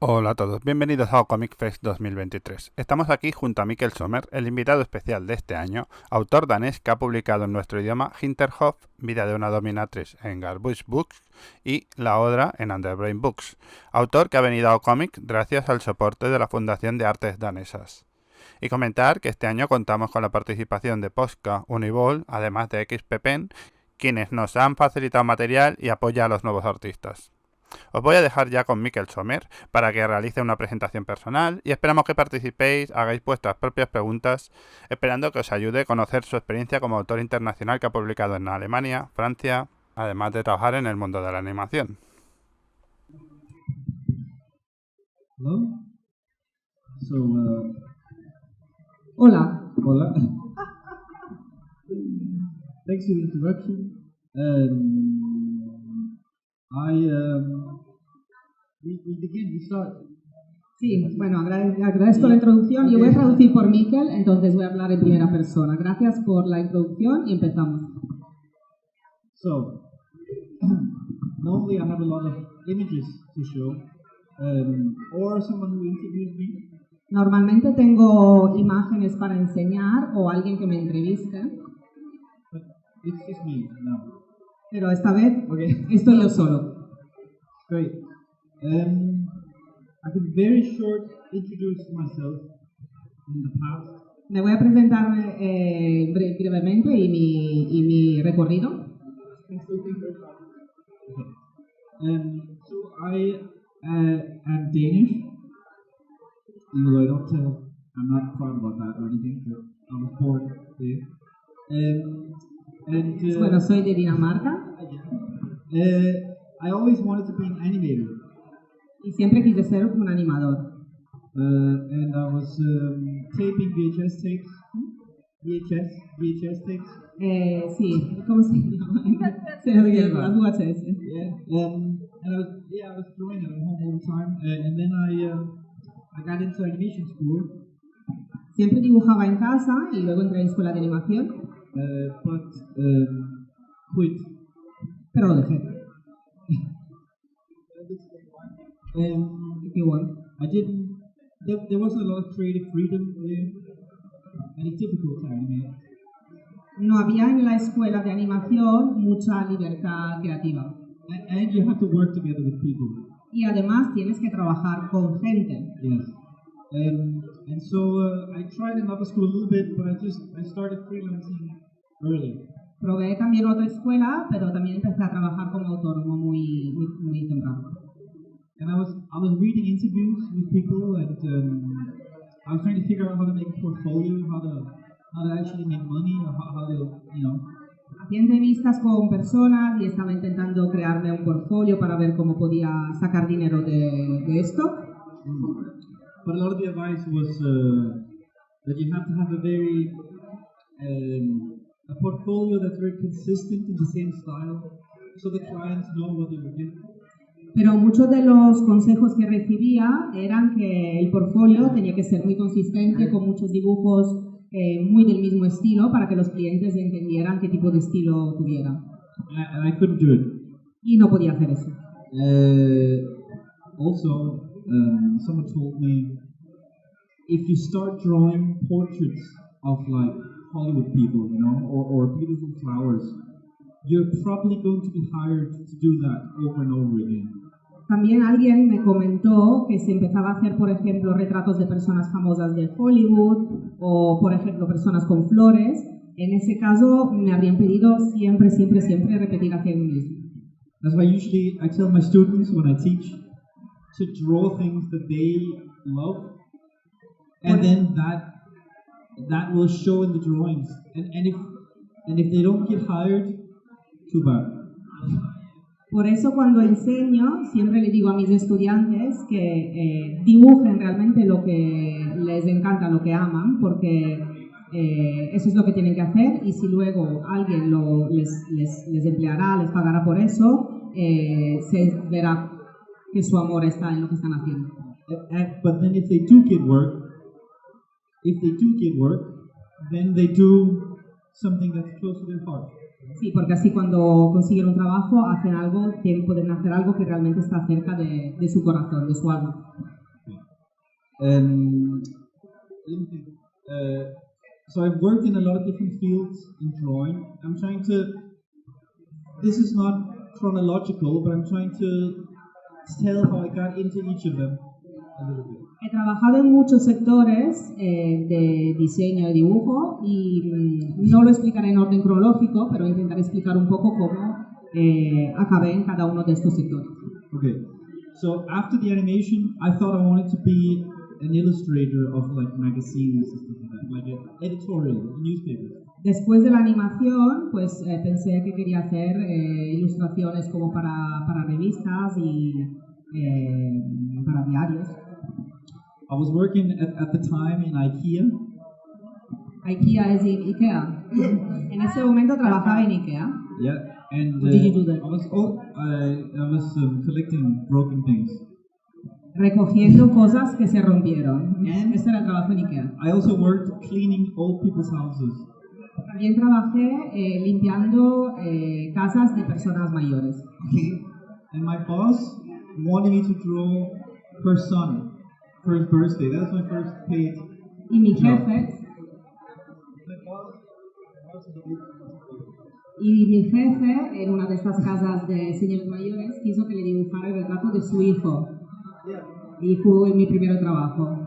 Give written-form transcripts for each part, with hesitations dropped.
Hola a todos, bienvenidos a Comic Fest 2023. Estamos aquí junto a Mikkel Sommer, el invitado especial de este año, autor danés que ha publicado en nuestro idioma Hinterhof, Vida de una dominatrix en Garbuix Books y la Ogra en Underbrain Books. Autor que ha venido a Comic gracias al soporte de la Fundación de Artes Danesas. Y comentar que este año contamos con la participación de Posca Uniball, además de XPPen, quienes nos han facilitado material y apoya a los nuevos artistas. Os voy a dejar ya con Mikkel Sommer para que realice una presentación personal y esperamos que participéis, hagáis vuestras propias preguntas, esperando que os ayude a conocer su experiencia como autor internacional que ha publicado en Alemania, Francia, además de trabajar en el mundo de la animación. Hello? Hola. Hola. Thanks for the introduction. We start. Sí, bueno, agradezco la introducción. Yo voy a traducir por Mikkel, entonces voy a hablar en primera persona. Gracias por la introducción y empezamos. So, normally I have a lot of images to show, or someone who interviews me. Normalmente tengo imágenes para enseñar o alguien que me entreviste. But it's just me now. Pero esta vez estoy yo solo. Great. I can very short introduce myself in the past. Me voy a presentar brevemente y mi recorrido. So I am Danish, even though I'm not proud about that or anything, but I was born there. Bueno, soy de Dinamarca. I always wanted to be an animator. Y siempre quise ser un animador. And I was taping VHS tapes. VHS tapes. Sí, ¿cómo se llama? Las VHS. Yeah. I was drawing at home all the time. And then I got into animation school. Siempre dibujaba en casa y luego entré en escuela de animación. But quit. Pero lo dejé. If you want, I didn't. There wasn't a lot of creative freedom there, and it's difficult to animate. No había en la escuela de animación mucha libertad creativa. And you have to work together with people. Y además tienes que trabajar con gente. Yes. And so I tried another school a little bit, but I started freelancing early. Probé también otra escuela, pero también empecé a trabajar como autónomo muy temprano. And I was reading interviews with people, and I was trying to figure out how to make a portfolio, how to actually make money, or how to, Hacía entrevistas con personas y estaba intentando crearme un portfolio para ver cómo podía sacar dinero de esto. But a lot of the advice was that you have to have a portfolio that's very consistent in the same style, so the clients know what they will get. Pero muchos de los consejos que recibía eran que el portfolio tenía que ser muy consistente, con muchos dibujos muy del mismo estilo, para que los clientes entendieran qué tipo de estilo tuviera. And I couldn't do it. Y no podía hacer eso. Also, someone told me, if you start drawing portraits of like Hollywood people, or beautiful flowers, you're probably going to be hired to do that over and over again. También alguien me comentó que si empezaba a hacer, por ejemplo, retratos de personas famosas de Hollywood o, por ejemplo, personas con flores, en ese caso me habrían pedido siempre repetir hacer lo mismo. That's why usually I tell my students when I teach to draw things that they love, and then that will show in the drawings. And if they don't get hired, too bad. Por eso cuando enseño siempre le digo a mis estudiantes que dibujen realmente lo que les encanta, lo que aman, porque eso es lo que tienen que hacer, y si luego alguien les empleará, les pagará por eso, se verá que su amor está en lo que están haciendo. But then if they do get work, then they do something that's close to their heart. Sí, porque así cuando consiguen un trabajo pueden hacer algo que realmente está cerca de su corazón, de su alma. Um, so I've worked in a lot of different fields in drawing. I'm trying to. This is not chronological, but I'm trying to tell how I got into each of them a little bit. He trabajado en muchos sectores de diseño y dibujo y no lo explicaré en orden cronológico, pero intentaré explicar un poco cómo acabé en cada uno de estos sectores. Okay, so after the animation, I thought I wanted to be an illustrator of like magazines and stuff like that, like an editorial, newspapers. Después de la animación, pues pensé que quería hacer ilustraciones como para revistas y para diarios. I was working at the time in IKEA. IKEA es IKEA. En ese momento trabajaba en IKEA. Yeah, and What did you do there? I was collecting broken things. Recogiendo cosas que se rompieron. And Ese era el trabajo en IKEA. I also worked cleaning old people's houses. También trabajé limpiando casas de personas mayores. And my boss wanted me to draw her son for his birthday. That was my first paid Y mi job. jefe, en una de estas casas de señores mayores, quiso que le dibujara el retrato de su hijo. Y fue mi primer trabajo.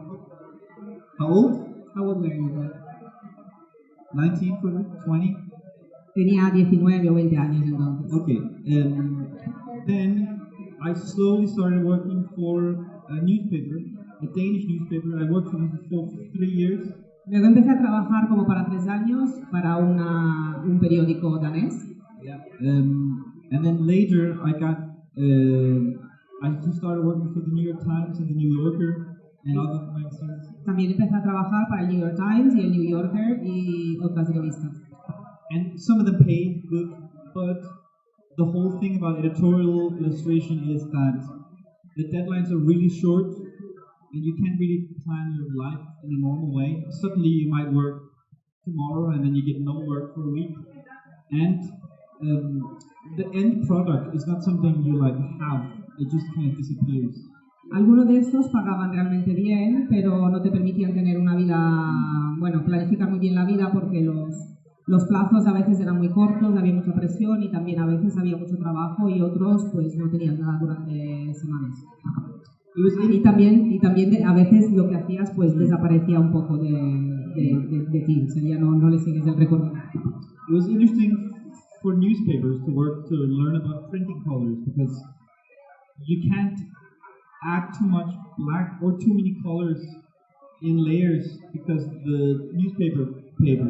How old? How old were you then? 19, 20? Tenía 19 o 20 años entonces. Okay. Then I slowly started working for a newspaper, a Danish newspaper. I worked for them for 3 years. Luego empecé a trabajar como para 3 años para un periódico danés. Yeah. And then later I started working for the New York Times and the New Yorker and other magazines. También empecé a trabajar para el New York Times y el New Yorker y otras revistas. And some of them paid good, but the whole thing about editorial illustration is that the deadlines are really short and you can't really plan your life in a normal way. Suddenly you might work tomorrow and then you get no work for a week. And the end product is not something you like have, it just kind of disappears. Algunos de estos pagaban realmente bien, pero no te permitían tener una vida, planificar muy bien la vida porque los plazos a veces eran muy cortos, había mucha presión y también a veces había mucho trabajo y otros pues no tenías nada durante semanas. Y también a veces lo que hacías pues desaparecía un poco de ti, o sea, ya no le sigues el recorrido. It was interesting for newspapers to learn about printing colors because you can't add too much black or too many colors in layers because the newspaper can't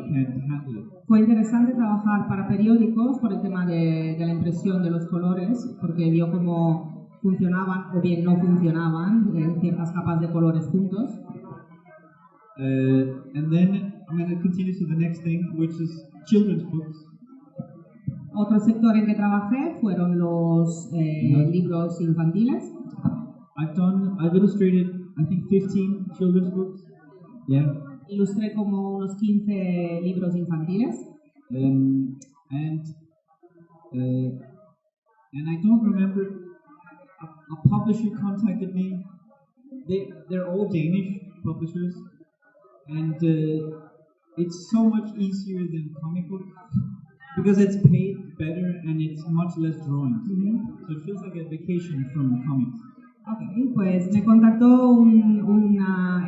handle it. Fue interesante trabajar para periódicos por el tema de la impresión de los colores, porque vio cómo funcionaban o bien no funcionaban en ciertas capas de colores juntos. And then I'm going to continue to the next thing, which is children's books. Otro sector en que trabajé fueron los libros infantiles. I've illustrated, I think, 15 children's books. Yeah. Ilustré como unos 15 libros infantiles. And I don't remember, a publisher contacted me. They're all Danish publishers, and it's so much easier than comic books because it's paid better and it's much less drawings. So it feels like a vacation from comics. Ok, pues me contactó un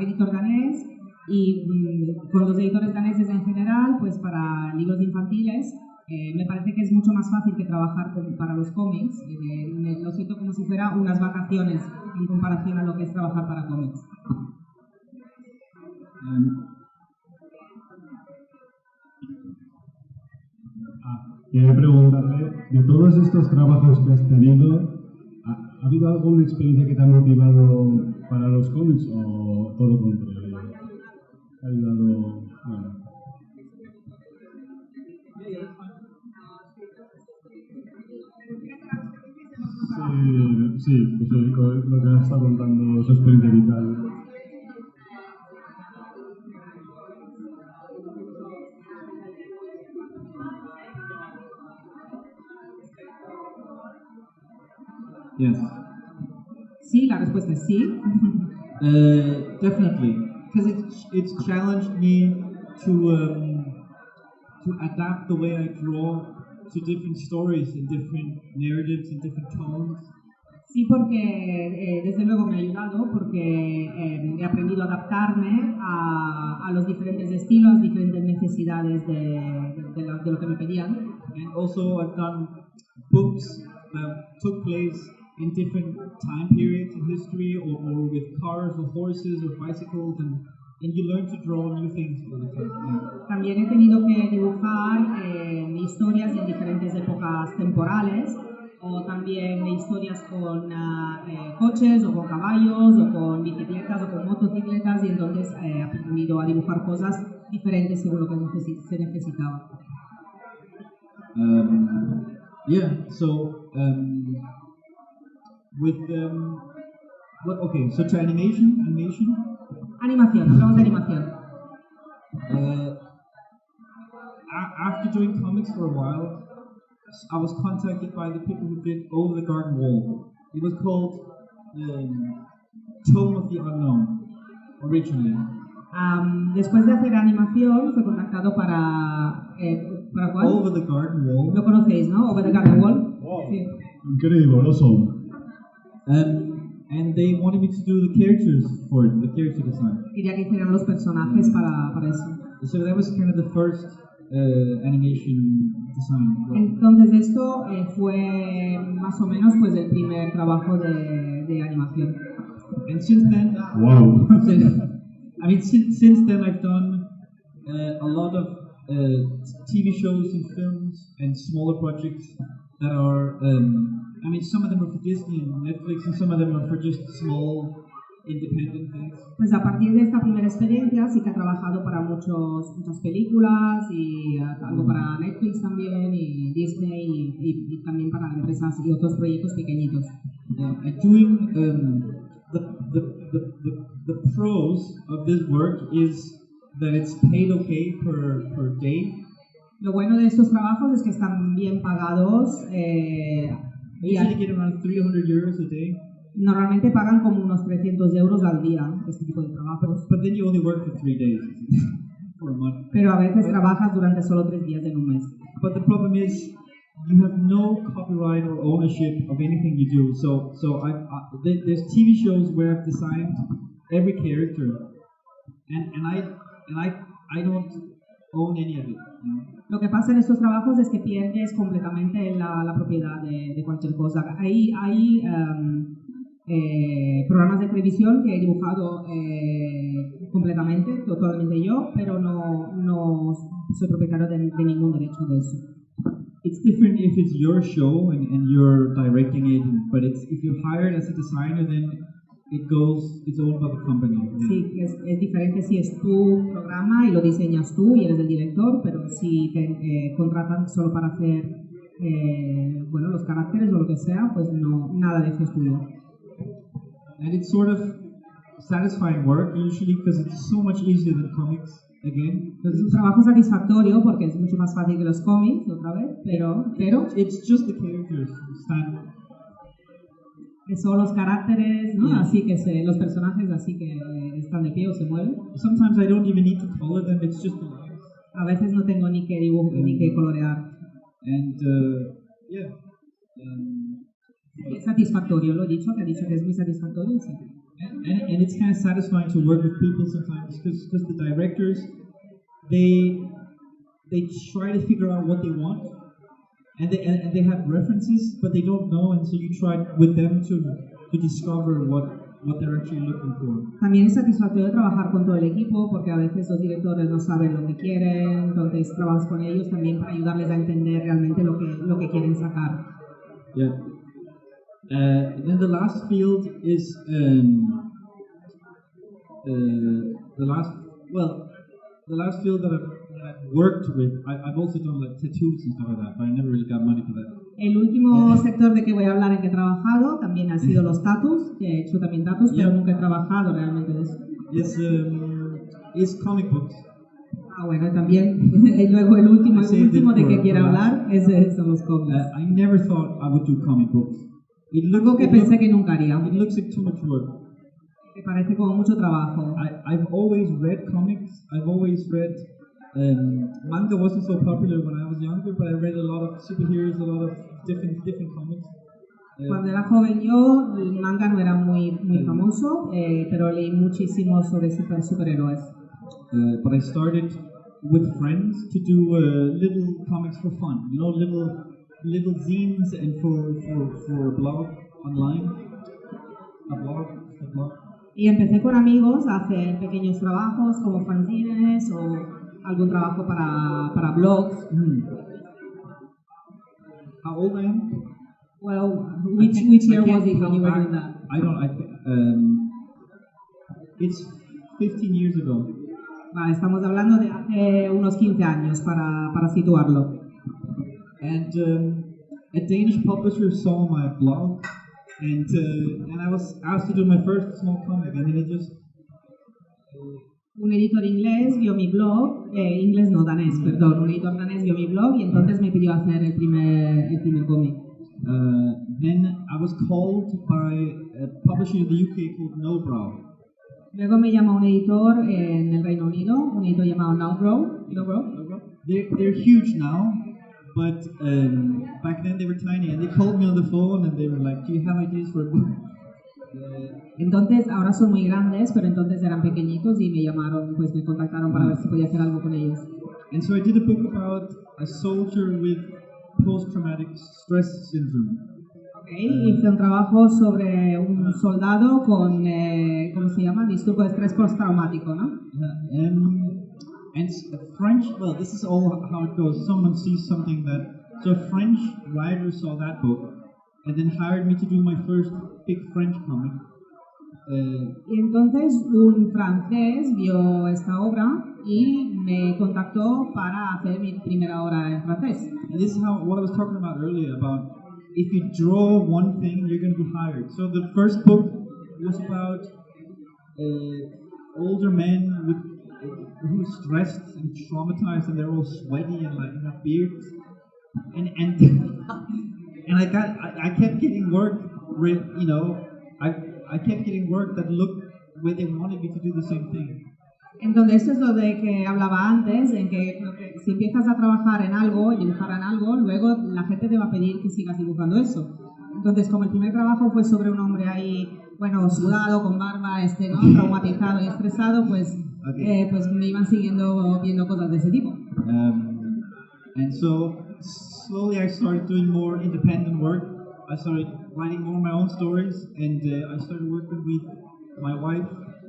editor danés y con los editores daneses en general, pues para libros infantiles, me parece que es mucho más fácil que trabajar para los cómics. Lo siento como si fuera unas vacaciones en comparación a lo que es trabajar para cómics. Quería preguntarle, de todos estos trabajos que has tenido, ¿ha habido alguna experiencia que te ha motivado para los cómics o todo lo contrario? ¿Ha ayudado? Sí, pues lo que me está contando su experiencia vital. Yes. Sí, la respuesta es sí. Definitely, because it's challenged me to adapt the way I draw to different stories and different narratives and different tones. Sí, porque desde luego me ha ayudado porque he aprendido a adaptarme a los diferentes estilos, diferentes necesidades de lo que me pedían. And also I've done books that took place in different time periods in history or with cars or horses or bicycles and you learn to draw new things all the time. Yeah. También he tenido que dibujar historias en diferentes épocas temporales o también historias con coches o con caballos o con bicicletas o con motocicletas y entonces he aprendido a dibujar cosas diferentes según lo que se necesitaba. So to animation. Animación, hablamos de animación. After doing comics for a while, I was contacted by the people who did Over the Garden Wall. It was called Tome of the Unknown, originally. Después de hacer animación, fue contactado ¿para cuál? Over the Garden Wall. Lo conocéis, ¿no? Over the Garden Wall. Wow. Sí. Incredible, awesome. And they wanted me to do the characters for it, the character design. Quería que hicieran los personajes para eso. So that was kind of the first animation design. Entonces esto fue más o menos pues el primer trabajo de animación. And since then, Wow. since then I've done a lot of TV shows and films and smaller projects that are, some of them are for Disney and Netflix and some of them are for just small independent things. Pues a partir de esta primera experiencia sí que he trabajado para muchas películas y algo para Netflix también y Disney y también para empresas y otros proyectos pequeñitos. And doing the pros of this work is that it's paid okay per day. Lo bueno de estos trabajos es que están bien pagados. I usually get around 300 euros a day. Normalmente pagan como unos 300 euros al día este tipo de trabajos. But then you only work for 3 days for a month. Pero a veces trabajas durante solo 3 días en un mes. But the problem is you have no copyright or ownership of anything you do. So there's TV shows where I've designed every character, and I don't own any of it. You know? Lo que pasa en estos trabajos es que pierdes completamente la propiedad de cualquier cosa. Hay programas de televisión que he dibujado completamente, totalmente yo, pero no soy propietario de ningún derecho de eso. It's different if it's your show and you're directing it, but if you're hired as a designer, then it's owned by the company. Sí, es diferente si es tu programa y lo diseñas tú y eres el director, pero si te contratan solo para hacer los caracteres o lo que sea, pues no, nada de eso es tuyo. And it's sort of satisfying work usually because it's so much easier than comics again. Es un trabajo satisfactorio porque es mucho más fácil que los cómics otra vez, pero it's just the characters stand. Son los caracteres, ¿no? Yeah. Así que los personajes así que están de pie o se mueven. Sometimes I don't even need to color them. It's just the lines. A veces no tengo ni que dibujar ni que colorear. And Es satisfactorio, lo he dicho, que ha dicho que es muy satisfactorio, sí. And it's kind of satisfying to work with people sometimes because the directors they try to figure out what they want and they have references but they don't know, and so you try with them to discover what they're actually looking for. También es satisfactorio trabajar con todo el equipo porque a veces los directores no saben lo que quieren, entonces trabajas con ellos también para ayudarles a entender realmente lo que quieren sacar. Yeah. Then the last field is the last field that I've worked with. I've also done like tattoos and stuff like that, but I never really got money for that. El último sector de que voy a hablar en que he trabajado también ha sido los tatus, que he hecho también tatus, pero nunca he trabajado realmente de eso. Is comic books. Bueno, también, y luego el último de que quiero hablar son los cómics. I never thought I would do comic books. Algo que pensé que nunca haría. It looks like too much work. Me parece como mucho trabajo. I've always read comics. I've always read manga wasn't so popular when I was younger, but I read a lot of superheroes, a lot of different comics. Cuando era joven yo, el manga no era muy famoso, pero leí muchísimo sobre superhéroes. But I started with friends to do little comics for fun, you know, little zines and for a blog online. A blog. Y empecé con amigos a hacer pequeños trabajos como fanzines o algún trabajo para blogs. How old I am? Well, which year was it when you were doing that? I don't. It's 15 years ago. Vale, estamos hablando de hace unos 15 años para situarlo. And a Danish publisher saw my blog, and I was asked to do my first small comic, and then it just. Un editor inglés vio mi blog, un editor danés vio mi blog y entonces me pidió hacer el primer cómic. Then I was called by a publisher in the UK called Ogra. Luego me llamó un editor en el Reino Unido, un editor llamado Ogra. They're huge now, but back then they were tiny, and they called me on the phone and they were like, "Do you have ideas for a book?" Entonces, ahora son muy grandes, pero entonces eran pequeñitos y me contactaron para ver si podía hacer algo con ellos. And so I did a book about a soldier with post-traumatic stress syndrome. Hice un trabajo sobre un soldado con, ¿cómo se llama? Disturbo de estrés postraumático, ¿no? And French, well, this is all how it goes. Someone sees something so a French writer saw that book and then hired me to do my first big French comic. Y entonces un francés vio esta obra y me contactó para hacer mi primera obra en francés. And this is what I was talking about earlier, about if you draw one thing, you're going to be hired. So the first book was about older men who are stressed and traumatized, and they're all sweaty and like have beards. And I kept getting work, you know, I kept getting work that looked where they wanted me to do the same thing. Entonces, esto es lo de que hablaba antes, en que si empiezas a trabajar en algo, dibujar en algo, luego la gente te va a pedir que sigas dibujando eso. Entonces, como el primer trabajo fue sobre un hombre ahí, bueno, sudado, con barba, ¿no? Traumatizado y estresado, pues me iban siguiendo viendo cosas de ese tipo. And so, slowly I started doing more independent work. I started writing more of my own stories, and I started working with my wife.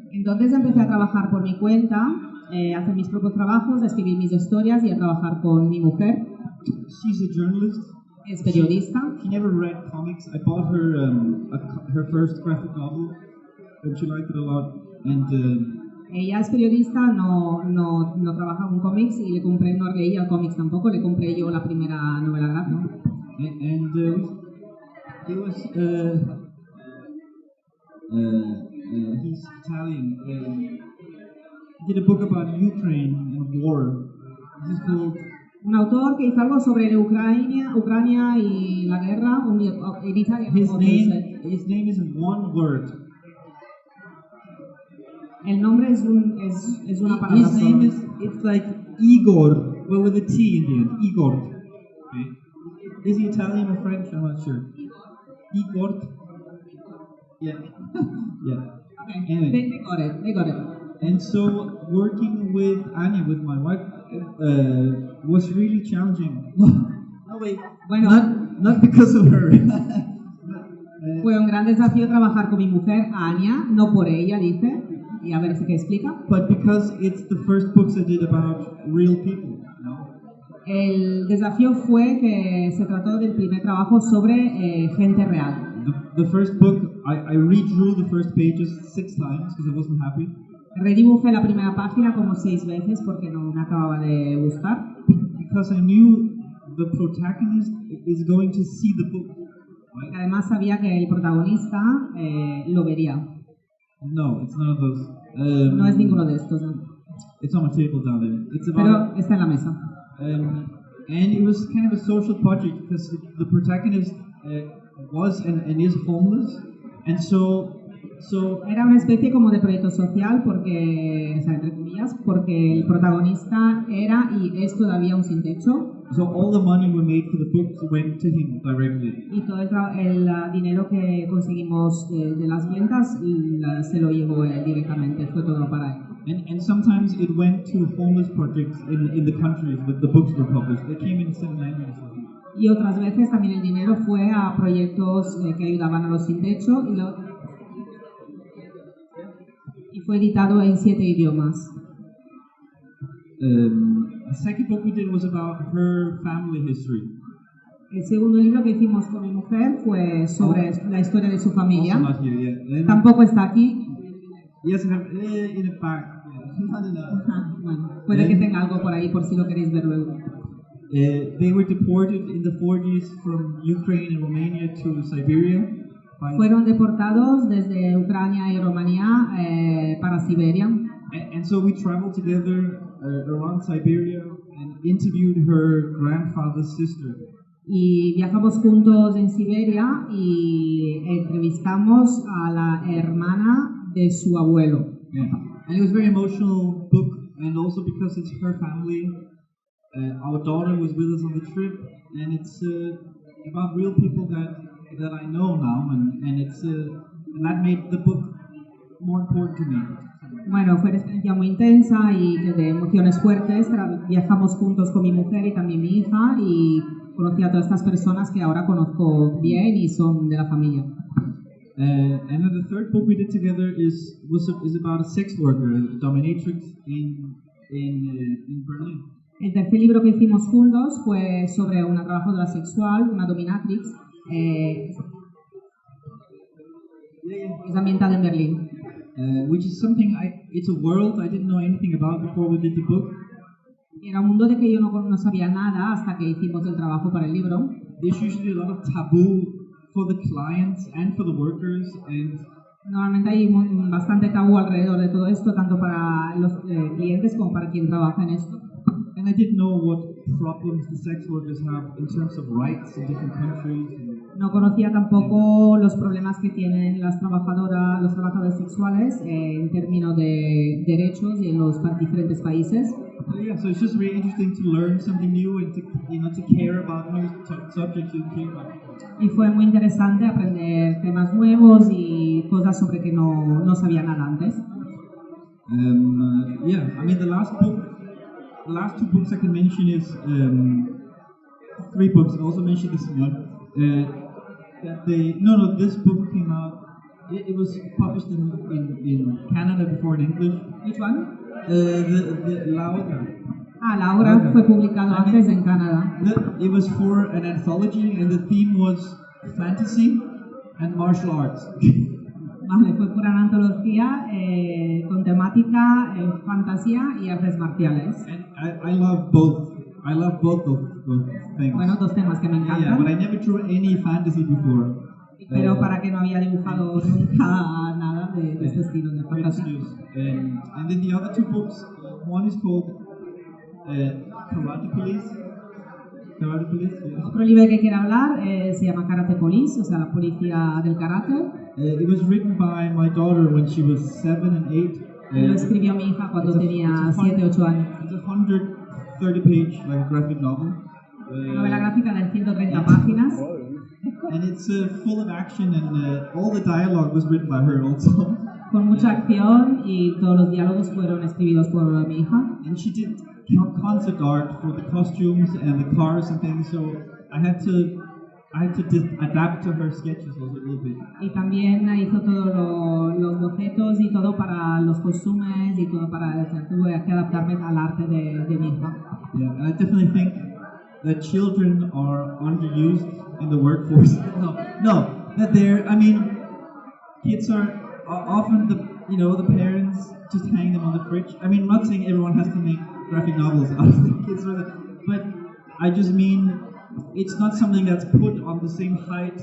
Entonces empecé a trabajar por mi cuenta, a hacer mis propios trabajos, a escribir mis historias y a trabajar con mi mujer. She's a journalist. Es periodista. She never read comics. I bought her her first graphic novel, and she liked it a lot. And ella es periodista, no trabaja con cómics y no leía cómics tampoco, le compré yo la primera novela gráfica. And it was he's Italian. He did a book about Ukraine and war. This is called. Un autor que hizo algo sobre Ucrania y la guerra en Italia. His name is one word. El nombre es una palabra. His name it's like Igor, but with a T in the end. Igor. Okay. Is he Italian or French? I'm not sure. Igor. Yeah. Yeah. Okay. Anyway. They got it. And so working with Anya, with my wife, was really challenging. No, wait. Bueno, not because of her. Fue un gran desafío trabajar con mi mujer, Anya, no por ella, dice, y a ver si te explica. But because it's the first books I did about real people. El desafío fue que se trató del primer trabajo sobre gente real. The first book, I redrew the first pages 6 times because I wasn't happy. Redibujé la primera página como 6 veces porque no me acababa de gustar. Because I knew the protagonist is going to see the book. Right? Además sabía que el protagonista lo vería. No, it's none of those. No es ninguno de estos. ¿No? It's on my table down there. It's about, pero está en la mesa. And it was kind of a social project because the protagonist was and is homeless, and so So Era una especie como de proyecto social porque, o sea, entre comillas, porque el protagonista era y es todavía un sin techo all the money we made for the books went to him directly. y todo el dinero que conseguimos de las ventas se lo llevó él directamente, fue todo para él. And sometimes it went to homeless projects in the countries that the books were published. They came in 7 languages. Y otras veces también el dinero fue a proyectos que ayudaban a los sin techo y fue editado en 7 idiomas. The second book we did was about her family history. El segundo libro que hicimos con mi mujer fue sobre la historia de su familia. Also not here, yeah. Tampoco está aquí. Yes, I have in the back. Not in the, Bueno, puede que tenga algo por ahí por si lo queréis ver luego. They were deported in the 40s from Ukraine and Romania to Siberia. Fueron deportados desde Ucrania y Rumanía para Siberia. And so we traveled together around Siberia and interviewed her grandfather's sister. Y viajamos juntos en Siberia y entrevistamos a la hermana de su abuelo. Yeah. And it was a very emotional book, and also because it's her family. Our daughter was with us on the trip, and it's about real people that I know now, and and that made the book more important to me. Bueno, fue una experiencia muy intensa y de emociones fuertes. Viajamos juntos con mi mujer y también mi hija y conocí a todas estas personas que ahora conozco bien y son de la familia. And then the third book we did together is about a sex worker, a dominatrix in Berlin. El tercer libro que hicimos juntos fue sobre una trabajadora sexual, una dominatrix, es ambientada en Berlín. Which is something it's a world I didn't know anything about before we did the book. Era un mundo de que yo no sabía nada hasta que hicimos el trabajo para el libro. There's usually a lot of taboo for the clients and for the workers, and normalmente hay bastante tabú alrededor de todo esto, tanto para los clientes como para quien trabaja en esto. And I didn't know what problems the sex workers have in terms of rights in different countries. No conocía tampoco los problemas que tienen los trabajadores sexuales en términos de derechos y en los diferentes países. Yeah, so it's just really interesting to learn something new and to care about new subjects you care about. Y fue muy interesante aprender temas nuevos y cosas sobre que no sabía nada antes. Yeah, I mean the last 2 books I can mention is 3 books. I also mentioned this one. This book came out. It was published in Canada before in English. Which one? La Ogra. La Ogra fue publicado antes en Canadá. It was for an anthology, and the theme was fantasy and martial arts. Vale, fue por una antología con temática fantasía y artes marciales. And I love both. I love both those things. Bueno, 2 temas que me encantan. Yeah, but I never drew any fantasy before. Pero para que no había dibujado nunca nada de este estilo de fantasía. And then the other 2 books, one is called Karate Police. Otro libro que quiero hablar se llama Karate Police, o sea, la policía del karate. It was written by my daughter when she was 7 and 8. Lo escribió mi hija cuando tenía 7 8 años. It's a 130-page like graphic novel. Novela gráfica de 130 páginas. And it's full of action, and all the dialogue was written by her also. Con mucha acción y todos los diálogos fueron escritos por mi hija. And she did concept art for the costumes and the cars and things, so I had to adapt to her sketches also a little bit. Y también hizo todos los bocetos y todo para los costumes y todo para, o sea, tuve que adaptarme al arte de mi hija. Yeah, and I definitely think that children are underused in the workforce. That kids are often the parents just hang them on the fridge. I mean, I'm not saying everyone has to make graphic novels out of the kids, but I just mean it's not something that's put on the same height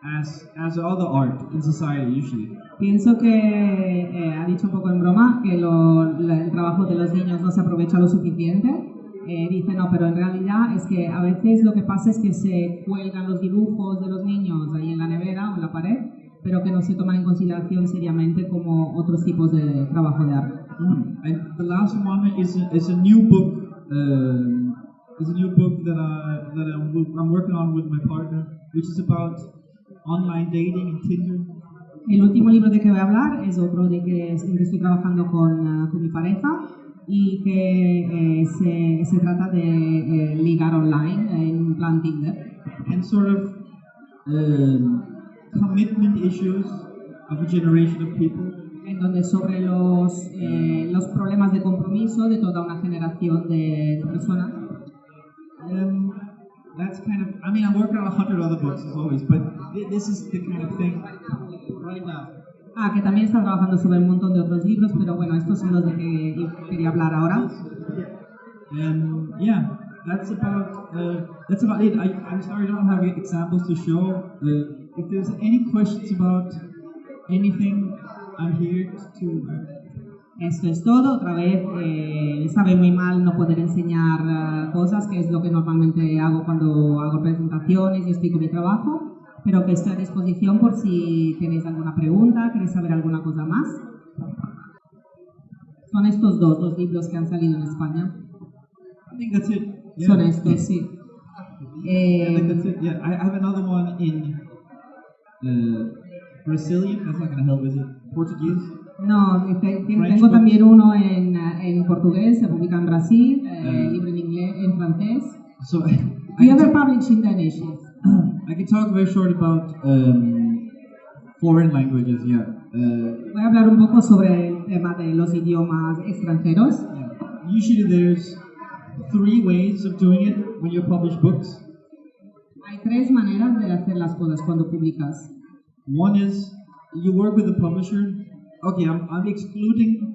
as other art in society usually. Pienso que ha dicho un poco en broma que el trabajo de los niños no se aprovecha lo suficiente. Dice no, pero en realidad es que a veces lo que pasa es que se cuelgan los dibujos de los niños ahí en la nevera o en la pared pero que no se toman en consideración seriamente como otros tipos de trabajo de arte. And the last one is a new book. Is a new book that I'm working on with my partner, which is about online dating and Tinder. El último libro de que voy a hablar es otro en que estoy trabajando con mi pareja y que se trata de ligar online en plan Tinder. And sort of commitment issues of a generation of people. En donde sobre los problemas de compromiso de toda una generación de personas. That's kind of, I mean, I'm working on 100 other books as always, but this is the kind of thing right now. Que también está trabajando sobre un montón de otros libros, pero bueno, estos son los de que yo quería hablar ahora. Yeah, that's about it. I'm sorry I don't have examples to show. If there's any questions about anything, I'm here to... Esto es todo. Otra vez, sabe muy mal no poder enseñar cosas, que es lo que normalmente hago cuando hago presentaciones y explico mi trabajo, pero que estoy a disposición por si tenéis alguna pregunta, queréis saber alguna cosa más. Son estos dos libros que han salido en España. I think that's it. Yeah. Son estos, sí. I think that's it. Yeah, I have another one in Brazilian. That's not going to help, is it? Portuguese. No, tengo también uno en portugués, se publica en Brasil, libro en inglés, en francés. So Do you ever publish in Danish? I can talk very short about foreign languages, yeah. Voy a hablar un poco sobre el tema de los idiomas extranjeros. Yeah. Usually there's 3 ways of doing it when you publish books. Hay 3 maneras de hacer las cosas cuando publicas. One is you work with the publisher. Okay, I'm excluding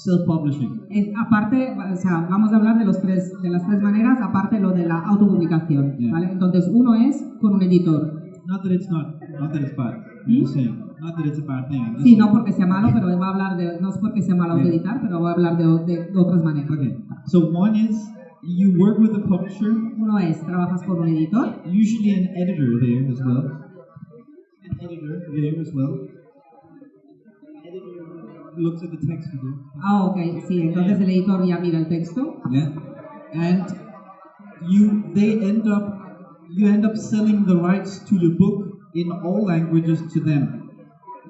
self-publishing. Aparte, o sea, vamos a hablar de las tres maneras, aparte lo de la autopublicación, Yeah. ¿vale? Entonces, uno es con un editor. Not that it's bad. I'm just saying, not that it's a bad thing. Sí, no porque sea malo, pero voy a hablar de, no es porque sea malo autoeditar, pero voy a hablar de otras maneras. Okay, so one is you work with the publisher. Uno es, trabajas con un editor. Usually an editor there as well. An editor there as well. Looks at the text with you. Ok, sí, entonces el editor ya mira el texto. Yeah. And you end up selling the rights to your book in all languages to them.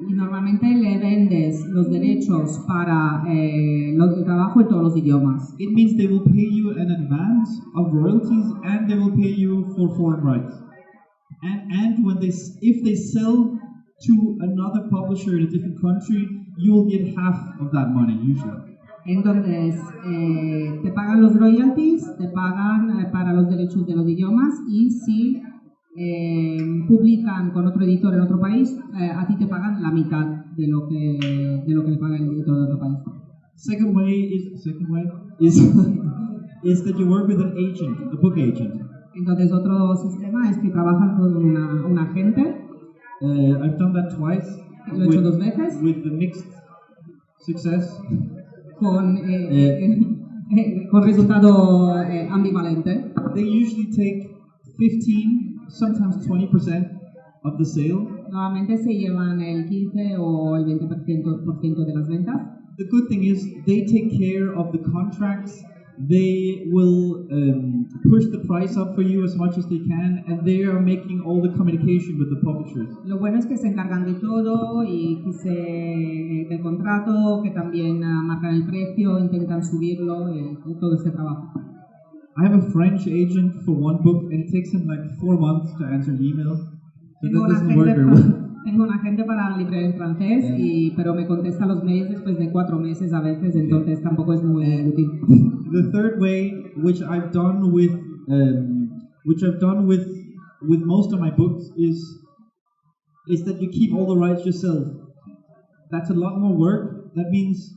Y normalmente le vendes los derechos para el trabajo en todos los idiomas. It means they will pay you an advance of royalties and they will pay you for foreign rights. And if they sell to another publisher in a different country, you will get half of that money usually. Entonces, te pagan los royalties, te pagan para los derechos de los idiomas y si publican con otro editor en otro país, a ti te pagan la mitad de lo que le paga el editor de otro país. Second way is is that you work with an agent, a book agent. Entonces, otro sistema es que trabajan con un agente. I've done that twice. Lo he hecho 2 veces. With the mixed success. Con resultado ambivalente. They usually take 15, sometimes 20% of the sale. Normalmente se llevan el 15 o el 20% de las ventas. The good thing is they take care of the contracts. They will push the price up for you as much as they can, and they are making all the communication with the publishers. Lo bueno es que se encargan de todo y del contrato, que también marcan el precio, intentan subirlo, todo ese trabajo. I have a French agent for one book, and it takes him like 4 months to answer email. So that doesn't work very well. Tengo un agente para el libro en francés, pero me contesta los mails después de 4 meses a veces, entonces tampoco es muy útil. The third way, which I've done with most of my books, is that you keep all the rights yourself. That's a lot more work. That means.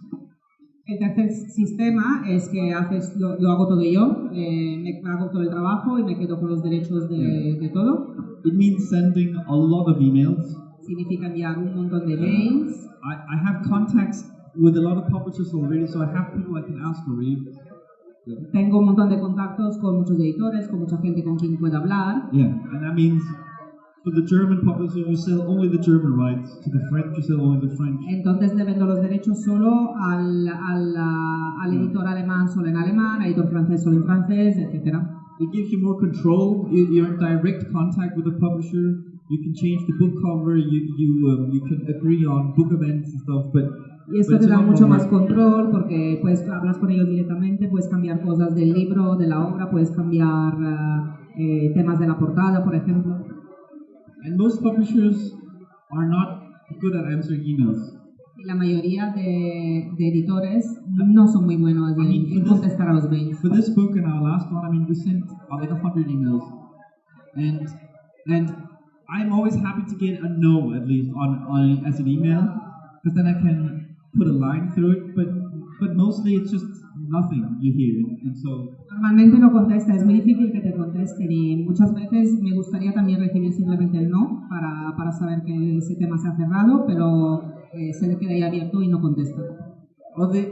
El tercer sistema es que lo hago todo yo, me hago todo el trabajo y me quedo con los derechos de todo. It means sending a lot of emails. Significa enviar un montón de mails. I have contacts with a lot of publishers already, so I have people I can ask already. Tengo un montón de contactos con muchos editores, con mucha gente con quien puedo hablar. Yeah, and that means For the German publisher, you sell only the German rights. To the French, you sell only the French. Entonces le vendo los derechos solo al editor alemán solo en alemán, al editor francés solo en francés, etc. It gives you more control. You're in direct contact with the publisher. You can change the book cover. You can agree on book events and stuff. Y esto te da mucho más control porque puedes hablas con ellos directamente, puedes cambiar cosas del libro, de la obra, puedes cambiar temas de la portada, por ejemplo. And most publishers are not good at answering emails. Y la mayoría de editores no son muy buenos en contestar a los mails. For this book and our last one, I mean, we sent like 100 emails, and I'm always happy to get a no at least on as an email, because then I can put a line through it. But mostly it's just nothing you hear, and so. Normalmente no contesta, es muy difícil que te contesten y muchas veces me gustaría también recibir simplemente el no para saber que ese tema se ha cerrado, pero se le queda ahí abierto y no contesta.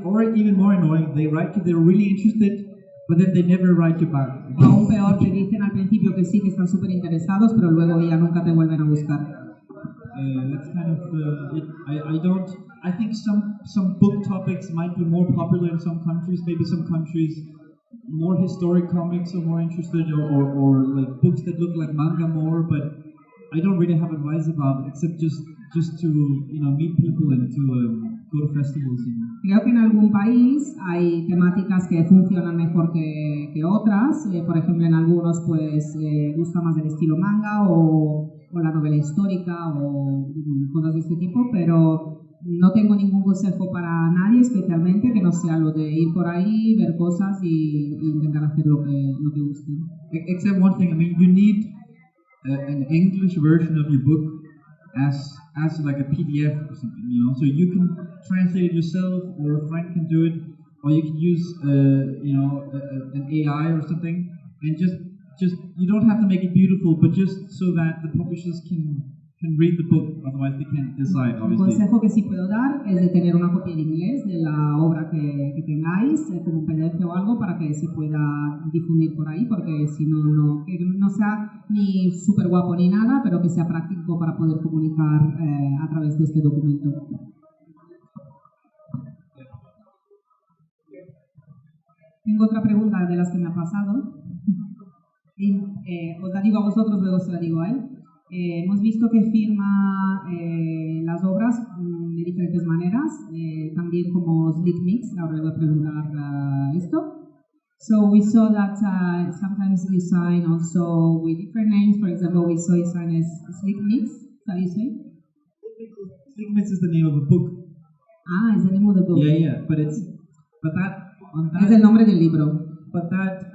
Or even more annoying, they write you, they're really interested, but then they never write you back. O aún peor, te dicen al principio que sí, que están súper interesados, pero luego ya nunca te vuelven a buscar. That's kind of I think some book topics might be more popular in some countries. Maybe some countries more historic comics are more interested, or like books that look like manga more. But I don't really have advice about it, except just to meet people and to go to festivals. Creo que en algún país hay temáticas que funcionan mejor que otras. Por ejemplo, en algunos pues gusta más el estilo manga o la novela histórica o cosas de este tipo, pero no tengo ningún consejo para nadie especialmente que no sea lo de ir por ahí, ver cosas y intentar hacer lo que guste. Except one thing, I mean, you need an English version of your book as like a PDF or something, so you can translate it yourself, or a friend can do it, or you can use an AI or something, and just you don't have to make it beautiful, but just so that the publishers can read the book, otherwise they can't decide, obviously. Un consejo que sí puedo dar es de tener una copia en inglés de la obra que tengáis, como un PDF o algo, para que se pueda difundir por ahí, porque si no, que no sea ni súper guapo ni nada, pero que sea práctico para poder comunicar a través de este documento. Tengo otra pregunta de las que me ha pasado. Os la digo a vosotros, luego se la digo a él. Hemos visto que firma las obras de diferentes maneras, también como slick mix. Ahora le voy a preguntar esto. So we saw that sometimes you sign also with different names. For example, we saw you sign as slick mix. How do you say? Slick mix is the name of a book. Ah, es el name of the book. Yeah, but es el nombre del libro. But that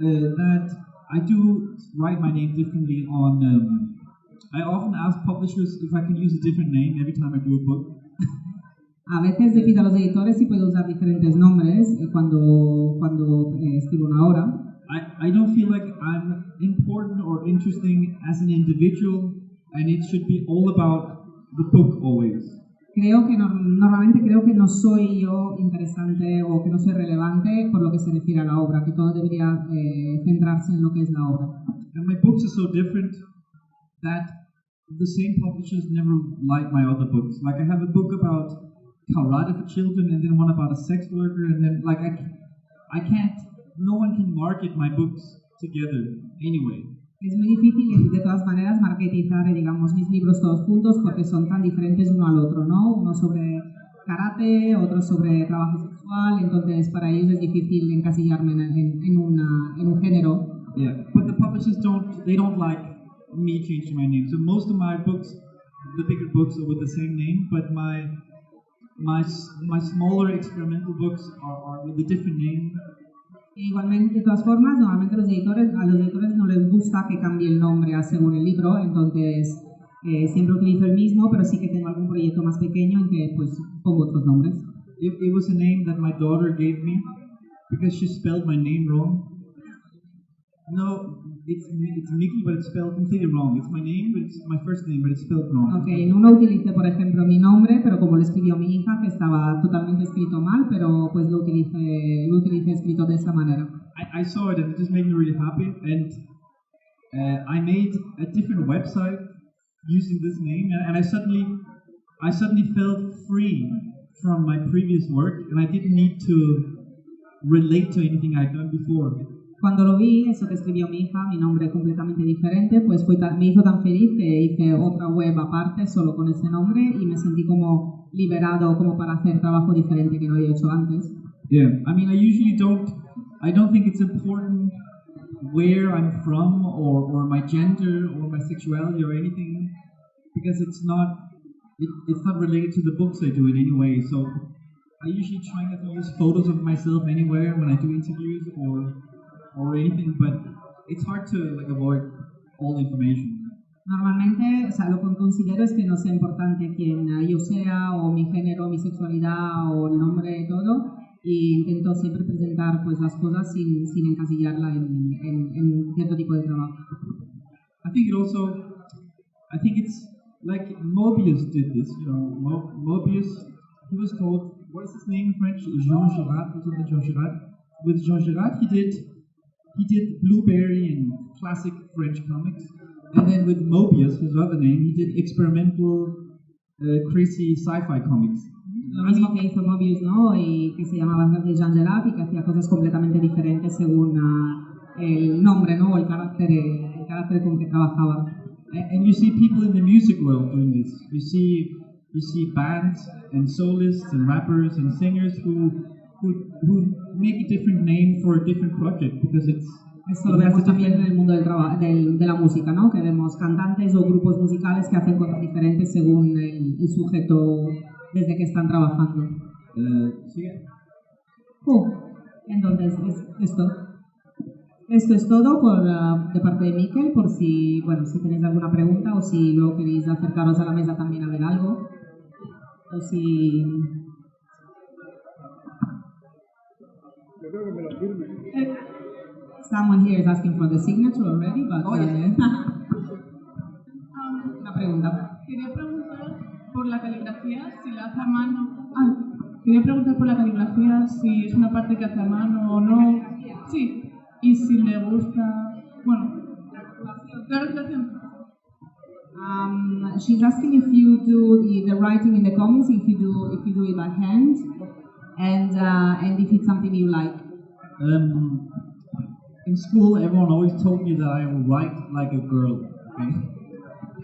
I do write my name differently on. I often ask publishers if I can use a different name every time I do a book. A veces le pido a los editores si puedo usar diferentes nombres cuando escribo una obra. I don't feel like I'm important or interesting as an individual, and it should be all about the book always. Normalmente creo que no soy yo interesante o que no soy relevante por lo que se refiere a la obra, que todo debería centrarse en lo que es la obra. And my books are so different that the same publishers never like my other books. Like I have a book about karate for children, and then one about a sex worker, and then like I can't. No one can market my books together anyway. Es muy difícil de todas maneras marketizar, digamos, mis libros todos juntos porque son tan diferentes uno al otro, ¿no? Uno sobre karate, otro sobre trabajo sexual, entonces para ellos es difícil encasillarme en un género. Yeah, but the publishers don't like me changing my name. So most of my books, the bigger books, are with the same name, but my smaller experimental books are with a different name. Igualmente, de todas formas, normalmente a los editores no les gusta que cambie el nombre según el libro, entonces siempre utilizo el mismo, pero sí que tengo algún proyecto más pequeño en que pues pongo otros nombres. It was a name that my daughter gave me because she spelled my name wrong. No, it's Mikkel, but it's spelled completely wrong. It's my name, but it's my first name, but it's spelled wrong. Okay, no utilicé, por ejemplo, mi nombre, pero como lo escribió mi hija, que estaba totalmente escrito mal, pero pues lo utilicé escrito de esa manera. I saw it and it just made me really happy, and I made a different website using this name, and I suddenly felt free from my previous work, and I didn't need to relate to anything I'd done before. Cuando lo vi, eso que escribió mi hija, mi nombre completamente diferente, pues me hizo tan feliz que hice otra web aparte solo con ese nombre y me sentí como liberado como para hacer trabajo diferente que no había hecho antes. Yeah, I mean, I don't think it's important where I'm from or my gender or my sexuality or anything, because it's not related to the books I do in any way. So I usually try not to use photos of myself anywhere when I do interviews or anything, but it's hard to avoid all information. Normalmente, o sea, lo que considero es que no sea importante quién yo sea, o mi género, mi sexualidad, o el nombre, todo, y intento siempre presentar pues las cosas sin encasillarla en cierto tipo de trabajo. I think it's like Mobius did this, you know, Mobius, he was called, what is his name in French? Jean Girard, or something, Jean Girard. With Jean Girard, he did Blueberry and classic French comics. And then with Mobius, his other name, he did experimental, crazy sci-fi comics. Lo mismo que hizo Mobius, ¿no? Y que se llamaba Jean Girard y que hacía cosas completamente diferentes según el nombre, ¿no? O el carácter con que trabajaba. And you see people in the music world doing this. You see bands and soloists and rappers and singers who make a different name for a different project because it's. Esto lo vemos también en el mundo de la música, ¿no? Que vemos cantantes o grupos musicales que hacen cosas diferentes según el sujeto desde que están trabajando. ¿Sí? Entonces, esto es todo de parte de Mikkel, por si tenéis alguna pregunta o si luego queréis acercaros a la mesa también a ver algo. O si... Yo creo que me lo firme. Someone here is asking for the signature already, but... Una pregunta. Quería preguntar por la caligrafía, si la hace a mano... quería preguntar por la caligrafía, si es una parte que hace a mano o no. Sí, y si le gusta... Bueno, la relación. She's asking if you do the writing in the comics, if you do it by hand, and if it's something you like. In school, everyone always told me that I write like a girl. Okay?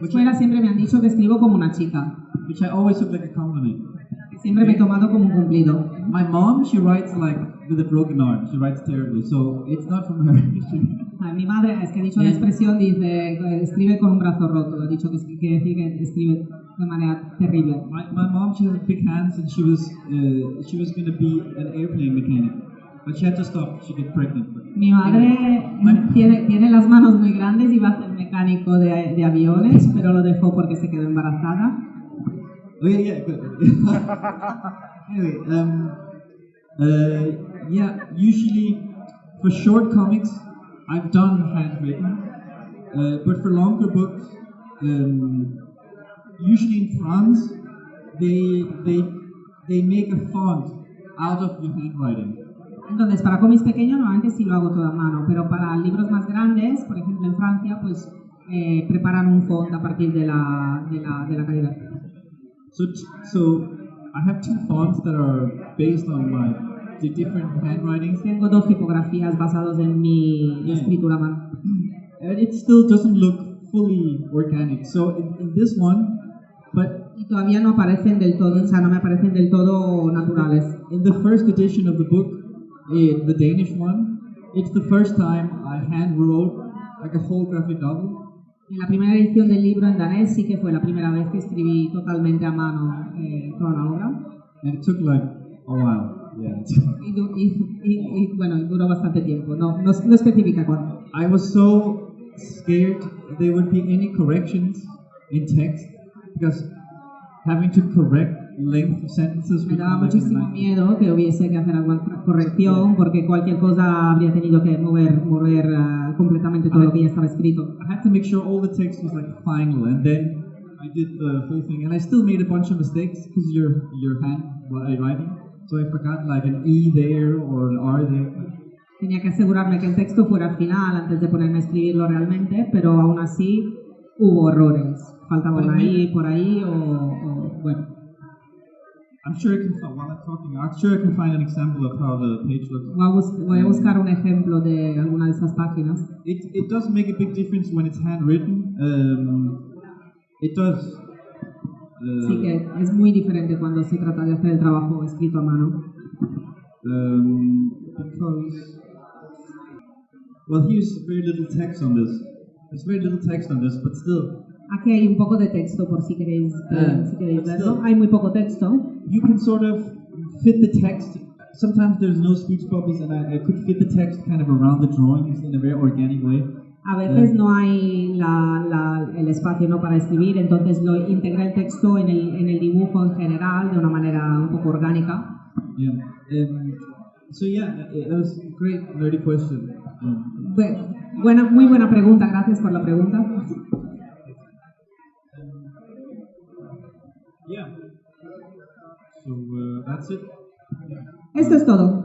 Escuela siempre me han dicho que escribo como una chica. Which I always took like a compliment. Siempre me he tomado como un cumplido. My mom, she writes like with a broken arm. She writes terribly, so it's not from her. Mi madre, es que he dicho la expresión, dice, escribe con un brazo roto. He dicho que quiere decir que escribe de manera terrible. My mom, she has big hands, and she was going to be an airplane mechanic, but she had to stop. She got pregnant. Mi madre tiene las manos muy grandes y va a ser mecánico de aviones, pero lo dejó porque se quedó embarazada. Oh yeah, good. Anyway, usually for short comics, I've done handwritten, but for longer books, usually in France, they make a font out of your handwriting. Entonces, para cómics pequeños normalmente sí lo hago todo a mano, pero para libros más grandes, por ejemplo en Francia, pues preparan un font a partir de la caligrafía. So I have two fonts that are based on the different handwritings. Tengo dos tipografías basadas en mi escritura a mano. And it still doesn't look fully organic. So in this one, y todavía no aparecen del todo, o sea, no me aparecen del todo naturales. In the first edition of the book, the Danish one, it's the first time I hand wrote like a whole graphic novel. En la primera edición del libro en danés sí que fue la primera vez que escribí totalmente a mano toda una obra. And it took like a while. Yeah. y duró bastante tiempo. No especifica cuánto. I was so scared there would be any corrections in text because having to correct length of sentences. Me daba muchísimo miedo que hubiese que hacer alguna corrección porque cualquier cosa habría tenido que mover completamente todo lo que ya estaba escrito. I had to make sure all the text was like final, and then I did the whole thing, and I still made a bunch of mistakes because your hand writing, so I forgot like an E there or an R there. Tenía que asegurarme que el texto fuera final antes de ponerme a escribirlo realmente, pero aún así hubo errores. faltaba una I por ahí o bueno. I'm sure I can find, while I'm talking, I'm sure I can find an example of how the page looks. Voy a buscar un ejemplo de alguna de esas páginas. It does make a big difference when it's handwritten. It does. Sí que es muy diferente cuando se trata de hacer el trabajo escrito a mano. Because, well, here's very little text on this. There's very little text on this, but still. Aquí hay un poco de texto por si queréis verlo. Hay muy poco texto. You can sort of fit the text. Sometimes there's no speech bubbles, and I could fit the text kind of around the drawings in a very organic way. A veces no hay el espacio, ¿no?, para escribir, entonces lo integra el texto en el dibujo en general de una manera un poco orgánica. Yeah. So that was a great nerdy question. Muy buena pregunta, gracias por la pregunta. Yeah. So that's it. Esto es todo.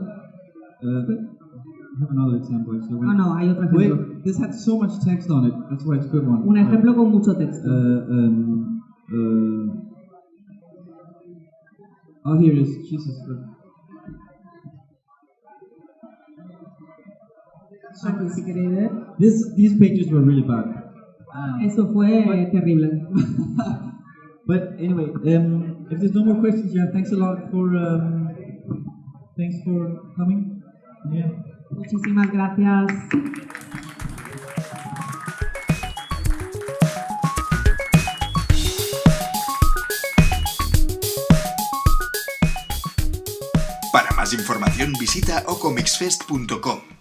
I have another example actually. No, hay otro ejemplo. Wait, this had so much text on it. That's why it's a good one. Un ejemplo con mucho texto. Oh, here it is. Jesus. Aquí, si queréis ver. These pages were really bad. Eso fue terrible. But anyway, if there's no more questions, yeah, thanks a lot for coming. Yeah. Muchísimas gracias. Para más información visita ocomicsfest.com.